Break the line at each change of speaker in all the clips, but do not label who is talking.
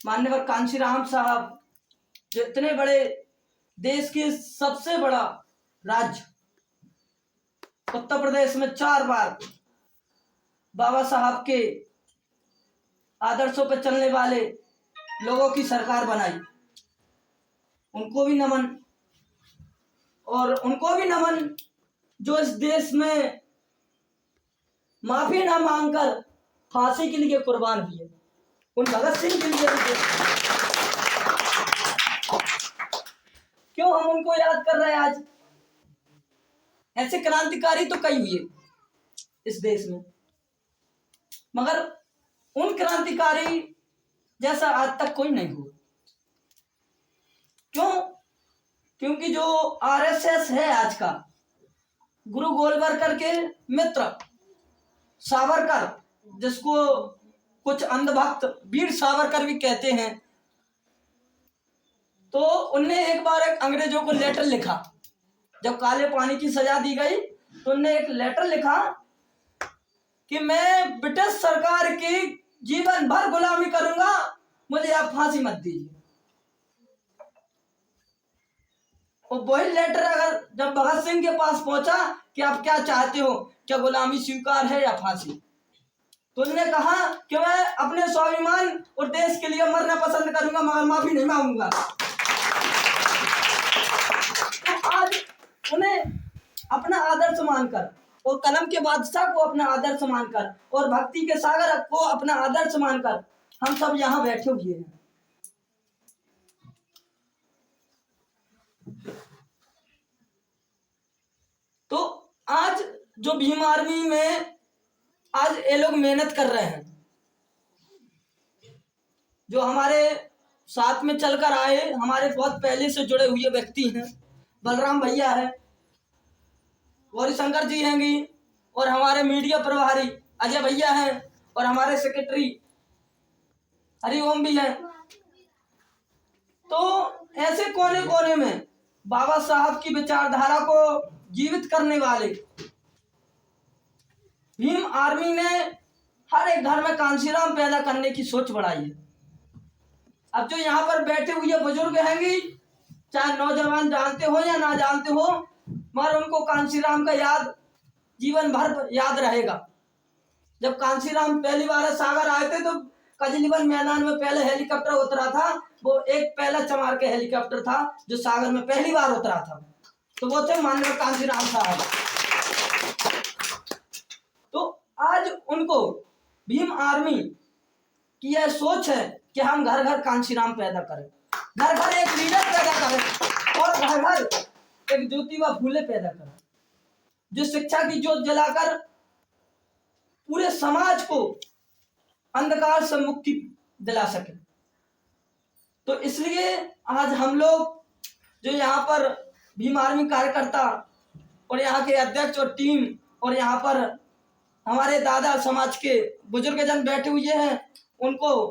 माननीय कांशीराम साहब, जो इतने बड़े देश के सबसे बड़ा राज्य उत्तर प्रदेश में 4 बार बाबा साहब के आदर्शों पर चलने वाले लोगों की सरकार बनाई, उनको भी नमन। और उनको भी नमन जो इस देश में माफी ना मांगकर फांसी के लिए कुर्बान हुए, उन भगत सिंह के लिए भी। क्यों हम उनको याद कर रहे हैं आज? ऐसे क्रांतिकारी तो कई हुए इस देश में, मगर उन क्रांतिकारी जैसा आज तक कोई नहीं हुआ। क्यों? क्योंकि जो आरएसएस है आज का, गुरु गोलवलकर के मित्र सावरकर, जिसको कुछ अंधभक्त वीर सावरकर भी कहते हैं, तो उनने एक बार एक अंग्रेजों को लेटर लिखा। जब काले पानी की सजा दी गई तो उनने एक लेटर लिखा कि मैं ब्रिटिश सरकार की जीवन भर गुलामी करूंगा, मुझे आप फांसी मत दीजिए। और वही लेटर अगर जब भगत सिंह के पास पहुंचा कि आप क्या चाहते हो, क्या गुलामी स्वीकार है या फांसी, तो उन्होंने कहा कि मैं अपने स्वाभिमान और देश के लिए मरना पसंद करूंगा, मगर माफी नहीं मांगूंगा। तो आज उन्हें अपना आदर्श मानकर और कलम के बादशाह को अपना आदर्श मानकर और भक्ति के सागर को अपना आदर्श मानकर हम सब यहाँ बैठे हुए हैं। तो आज जो भीम आर्मी में आज ये लोग मेहनत कर रहे हैं, जो हमारे साथ में चलकर आए, हमारे बहुत पहले से जुड़े हुए व्यक्ति हैं, बलराम भैया है, गौरी शंकर जी हैंगी, और हमारे मीडिया प्रभारी अजय भैया हैं, और हमारे सेक्रेटरी हरिओम भी हैं। तो ऐसे कोने कोने में बाबा साहब की विचारधारा को जीवित करने वाले भीम आर्मी ने हर एक घर में कांशीराम पैदा करने की सोच बढ़ाई है। अब जो यहाँ पर बैठे हुए बुजुर्ग हैंगे, चाहे नौजवान जानते हो या ना जानते हो, मगर उनको कांशीराम का याद जीवन भर याद रहेगा। जब कांशीराम पहली बार सागर आए थे तो कजलीबल मैदान में पहले हेलीकॉप्टर उतरा था, वो एक पहला चमार के हेलीकॉप्टर था जो सागर में पहली बार उतरा था, तो वो थे माननीय कांशीराम साहब। तो आज उनको भीम आर्मी की यह सोच है कि हम घर घर कांशीराम पैदा करें, घर घर एक लीडर पैदा करें, और घर घर एक ज्योतिबा फूले पैदा करें, जो शिक्षा की ज्योत जलाकर पूरे समाज को अंधकार से मुक्ति दिला सके। तो इसलिए आज हम लोग जो यहाँ पर भीम आर्मी कार्यकर्ता और यहाँ के अध्यक्ष और टीम और यहाँ पर हमारे दादा समाज के बुजुर्गजन बैठे हुए हैं, उनको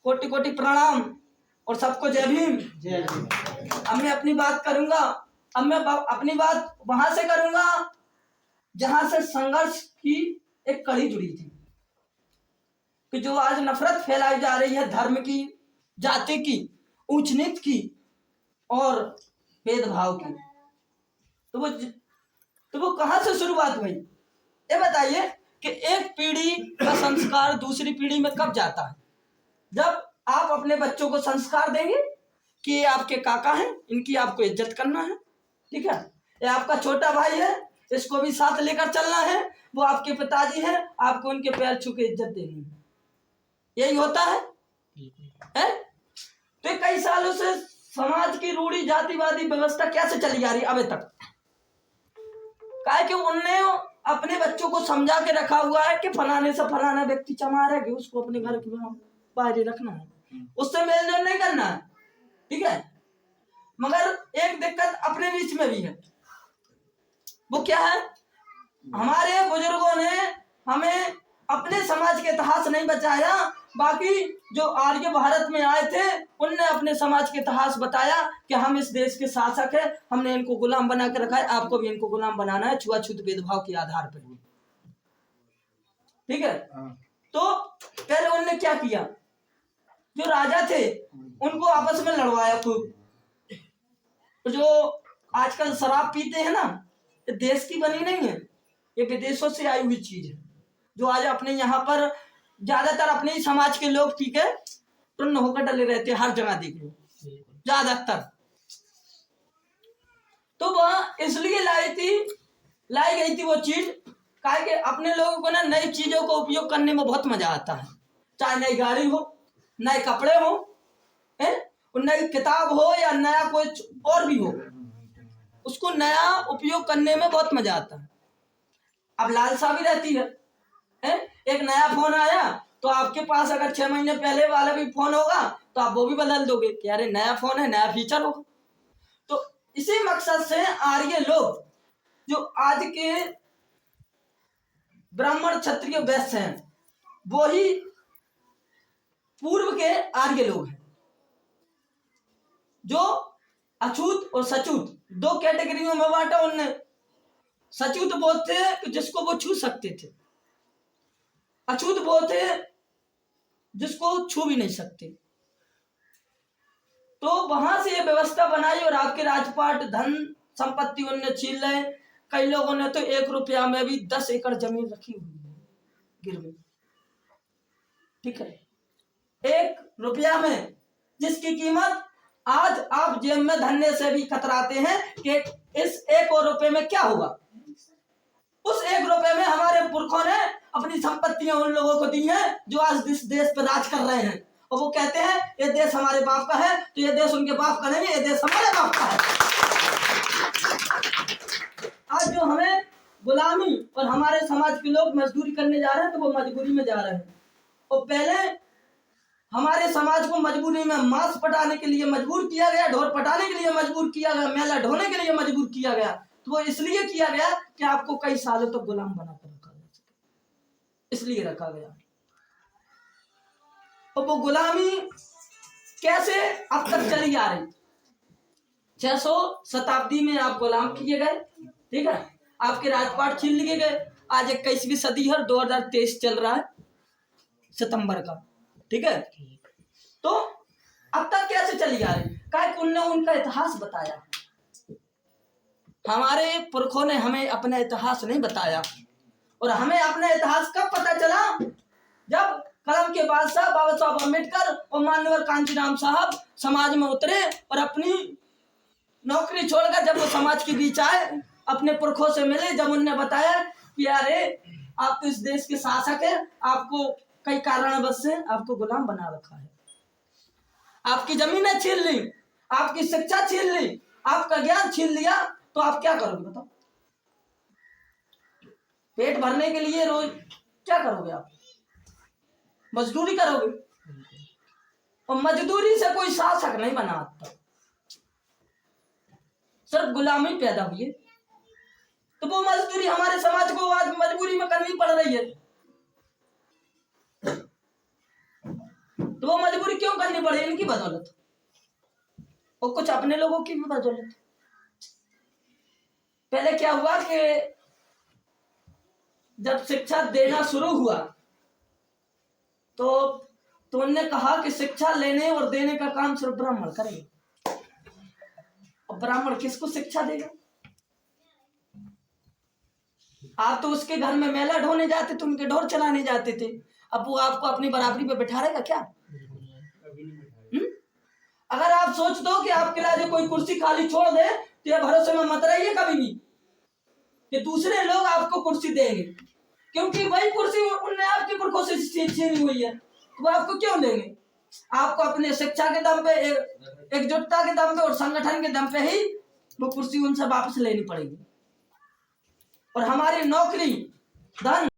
कोटि कोटि प्रणाम और सबको जय भीम। जय भीम। अब मैं अपनी बात करूंगा, अब मैं अपनी बात वहां से करूंगा जहां से संघर्ष की एक कड़ी जुड़ी थी, कि जो आज नफरत फैलाई जा रही है धर्म की, जाति की, ऊंच नीच की और भेदभाव की, तो वो कहां से शुरुआत हुई? ये बताइए कि एक पीढ़ी का संस्कार दूसरी पीढ़ी में कब जाता है? जब आप अपने बच्चों को संस्कार देंगे कि ये आपके काका हैं, इनकी आपको इज्जत करना है, ठीक है, ये आपका छोटा भाई है, इसको भी साथ लेकर चलना है, वो आपके पिताजी हैं, आपको उनके पैर छू के इज्जत देनी है, यही होता है? तो कई सालों से समाज की रूढ़ी जातिवादी व्यवस्था कैसे चली आ रही अभी तक? काहे कि उनने अपने बच्चों को समझा के रखा हुआ है कि फलाने से फलाना व्यक्ति चमार है, कि उसको अपने घर के बाहर रखना है, उससे मेल जोल नहीं करना है, ठीक है। मगर एक दिक्कत अपने बीच में भी है, वो क्या है? हमारे बुजुर्गों ने हमें अपने समाज के इतिहास नहीं बचाया, बाकी जो आर्य भारत में आए थे उनने अपने समाज के इतिहास बताया कि हम इस देश के शासक हैं, हमने इनको गुलाम बना के रखा है, आपको भी इनको गुलाम बनाना है, छुआछूत भेदभाव के आधार पर, ठीक है। तो पहले उन्होंने क्या किया? जो राजा थे उनको आपस में लड़वाया खूब। तो जो आजकल शराब पीते हैं ना, ये देश की बनी नहीं है, ये विदेशों से आई हुई चीज है, जो आज अपने यहाँ पर ज्यादातर अपने ही समाज के लोग पी के टुन्न होकर डले रहते हैं, हर जगह देख लो ज्यादातर। तो वह इसलिए लाई गई थी वो चीज, काहे कि अपने लोगों को ना नई चीजों को उपयोग करने में बहुत मजा आता है, चाहे नई गाड़ी हो, नए कपड़े हो, नई किताब हो या नया कुछ और भी हो, उसको नया उपयोग करने में बहुत मजा आता है। अब लालसा भी रहती है, एक नया फोन आया तो आपके पास अगर 6 महीने पहले वाला भी फोन होगा तो आप वो भी बदल दोगे कि अरे नया फोन है, नया फीचर होगा। तो इसी मकसद से आर्य लोग, जो आज के ब्राह्मण क्षत्रिय वैश्य हैं, वो ही पूर्व के आर्य लोग हैं, जो अछूत और सचूत दो कैटेगरियों में बांटा उनने। सचूत वो थे जिसको वो छू सकते थे, अछूत वो थे जिसको छू भी नहीं सकते। तो वहां से ये व्यवस्था बनाई और आपके राजपाट धन संपत्ति उनने छीन ले। कई लोगों ने तो 1 रुपया में भी 10 एकड़ जमीन रखी हुई है गिरवी, ठीक है, 1 रुपया में, जिसकी कीमत आज आप जेब में धरने से भी कतराते हैं कि इस 1 और रुपए में क्या होगा। उस 1 रुपए में हमारे पुरखों ने अपनी संपत्तियां उन लोगों को दी हैं जो आज इस देश पर राज कर रहे हैं, और वो कहते हैं ये देश हमारे बाप का है, तो ये देश उनके बाप का नहीं, ये देश हमारे बाप का है। आज जो हमें गुलामी और हमारे समाज के लोग मजदूरी करने जा रहे हैं, तो वो मजबूरी में जा रहे हैं। और पहले हमारे समाज को मजबूरी में मांस पटाने के लिए मजबूर किया गया, ढोर पटाने के लिए मजबूर किया गया, मेला ढोने के लिए मजबूर किया गया। तो वो इसलिए किया गया कि आपको कई सालों तक गुलाम बनाकर रखा जा सके, इसलिए रखा गया। और वो गुलामी कैसे अब तक चली आ रही, 600 शताब्दी में आप गुलाम किए गए, ठीक है, आपके राजपाट छीन लिए गए। आज 21वीं सदी है, 2023 चल रहा है सितंबर का, ठीक है। तो अब तक कैसे चली आ रही, काहे कि उनने उनका इतिहास बताया। हमारे पुरखों ने हमें अपना इतिहास नहीं बताया, और हमें अपना इतिहास कब पता चला, जब कलम के बादशाह बाबा साहब अम्बेडकर और मान्यवर कांचीराम साहब समाज में उतरे और अपनी नौकरी छोड़कर जब वो समाज के बीच आए, अपने पुरखों से मिले, जब उन्होंने बताया कि अरे आप तो इस देश के शासक हैं, आपको कई कारणवश से आपको गुलाम बना रखा है, आपकी जमीनें छीन ली, आपकी शिक्षा छीन ली, आपका ज्ञान छीन लिया, तो आप क्या करोगे बताओ? पेट भरने के लिए रोज क्या करोगे आप? मजदूरी करोगे, और मजदूरी से कोई शासक नहीं बना आता, सिर्फ गुलामी पैदा हुई है। तो वो मजदूरी हमारे समाज को आज मजबूरी में करनी पड़ रही है। तो वो मजबूरी क्यों करनी पड़ी? इनकी बदौलत, और कुछ अपने लोगों की भी बदौलत। पहले क्या हुआ कि जब शिक्षा देना शुरू हुआ तो उन्होंने कहा कि शिक्षा लेने और देने का काम सिर्फ ब्राह्मण करेंगे। और ब्राह्मण किसको शिक्षा देगा? आप तो उसके घर में मेला ढोने जाते थे, उनके ढोर चलाने जाते थे, अब वो आपको अपनी बराबरी पे बैठा रहेगा क्या? अगर आप सोच दो कि आपके लिए कोई कुर्सी खाली छोड़ दे, तो ये भरोसे में मत रहिए कभी भी कि दूसरे लोग आपको कुर्सी देंगे, क्योंकि वही कुर्सी उनने आपके पुरखों से छीनी हुई है, तो वो आपको क्यों देंगे? आपको अपने शिक्षा के दम पे, एकजुटता के दम पे और संगठन के दम पे ही वो कुर्सी उनसे वापस लेनी पड़ेगी। और हमारी नौकरी, धन,